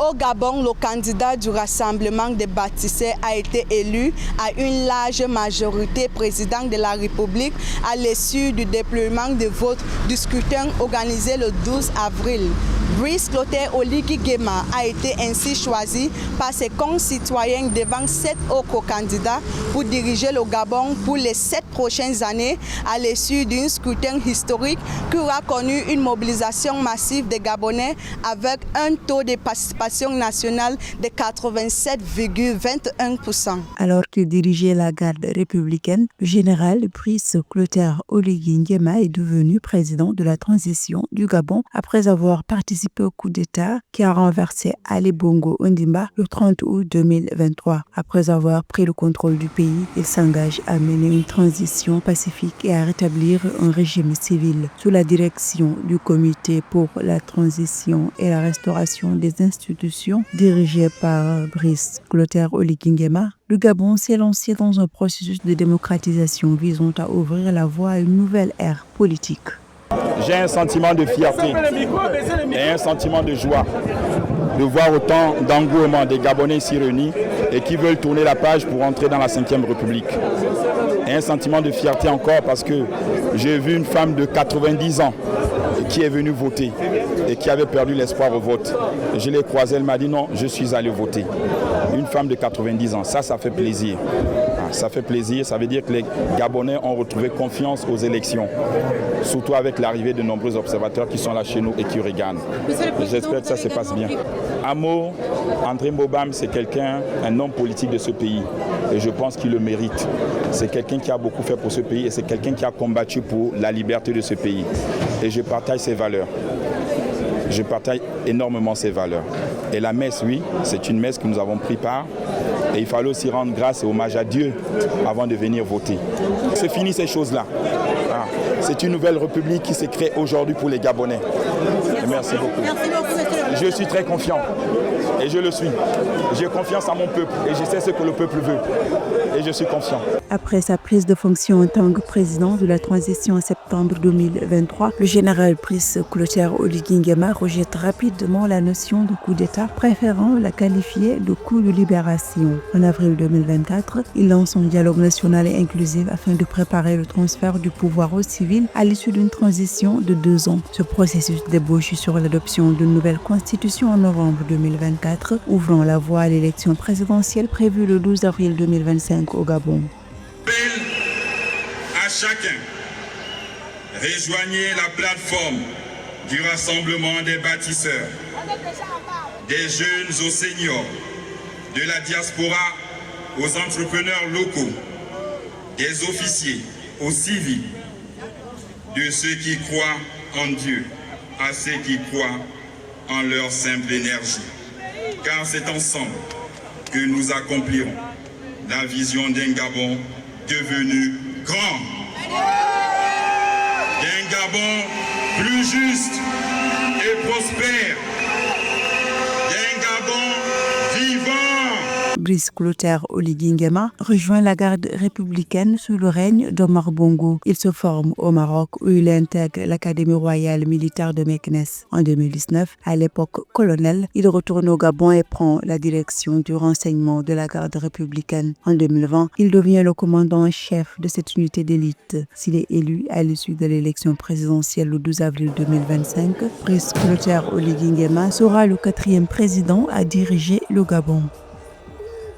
Au Gabon, le candidat du Rassemblement des bâtisseurs a été élu à une large majorité président de la République à l'issue du déploiement de vote du scrutin organisé le 12 avril. Brice Clotaire Oligui Nguema a été ainsi choisi par ses concitoyens devant 7 autres candidats pour diriger le Gabon pour les 7 prochaines années à l'issue d'un scrutin historique qui aura connu une mobilisation massive des Gabonais avec un taux de participation nationale de 87,21%. Alors qu'il dirigeait la garde républicaine, le général Brice Clotaire Oligui Nguema est devenu président de la transition du Gabon après avoir participé au coup d'État qui a renversé Ali Bongo Ondimba le 30 août 2023. Après avoir pris le contrôle du pays, il s'engage à mener une transition pacifique et à rétablir un régime civil. Sous la direction du Comité pour la transition et la restauration des institutions, dirigé par Brice Clotaire Oligui Nguema, le Gabon s'est lancé dans un processus de démocratisation visant à ouvrir la voie à une nouvelle ère politique. J'ai un sentiment de fierté et un sentiment de joie de voir autant d'engouement des Gabonais ici réunis et qui veulent tourner la page pour entrer dans la 5e République. Et un sentiment de fierté encore parce que j'ai vu une femme de 90 ans qui est venue voter et qui avait perdu l'espoir au vote. Je l'ai croisée, elle m'a dit non, je suis allé voter. Une femme de 90 ans, ça fait plaisir. Ça fait plaisir, ça veut dire que les Gabonais ont retrouvé confiance aux élections, surtout avec l'arrivée de nombreux observateurs qui sont là chez nous et qui regardent. J'espère que ça se passe bien. Amo, André Mbobam, c'est un homme politique de ce pays et je pense qu'il le mérite. C'est quelqu'un qui a beaucoup fait pour ce pays et c'est quelqu'un qui a combattu pour la liberté de ce pays. Et je partage ses valeurs. Je partage énormément ses valeurs. Et la messe, oui, c'est une messe que nous avons pris part. Et il fallait aussi rendre grâce et hommage à Dieu avant de venir voter. C'est fini ces choses-là. C'est une nouvelle république qui s'est créée aujourd'hui pour les Gabonais. Et merci beaucoup. Je suis très confiant. Et je le suis. J'ai confiance à mon peuple et je sais ce que le peuple veut. Et je suis confiant. Après sa prise de fonction en tant que président de la transition en septembre 2023, le général Brice Clotaire Oligui Nguema rejette rapidement la notion de coup d'État, préférant la qualifier de coup de libération. En avril 2024, il lance un dialogue national et inclusif afin de préparer le transfert du pouvoir aux civils à l'issue d'une transition de 2 ans. Ce processus débouche sur l'adoption d'une nouvelle constitution en novembre 2024, ouvrant la voie à l'élection présidentielle prévue le 12 avril 2025 au Gabon. À chacun, rejoignez la plateforme du Rassemblement des bâtisseurs, des jeunes aux seniors, de la diaspora aux entrepreneurs locaux, des officiers aux civils, de ceux qui croient en Dieu à ceux qui croient en leur simple énergie. Car c'est ensemble que nous accomplirons la vision d'un Gabon devenu grand. D'un Gabon plus juste et prospère. D'un Gabon vivant. Brice Clotaire Oligui Nguema rejoint la garde républicaine sous le règne d'Omar Bongo. Il se forme au Maroc où il intègre l'Académie royale militaire de Meknes. En 2019, à l'époque colonel, il retourne au Gabon et prend la direction du renseignement de la garde républicaine. En 2020, il devient le commandant en chef de cette unité d'élite. S'il est élu à l'issue de l'élection présidentielle le 12 avril 2025, Brice Clotaire Oligui Nguema sera le 4e président à diriger le Gabon.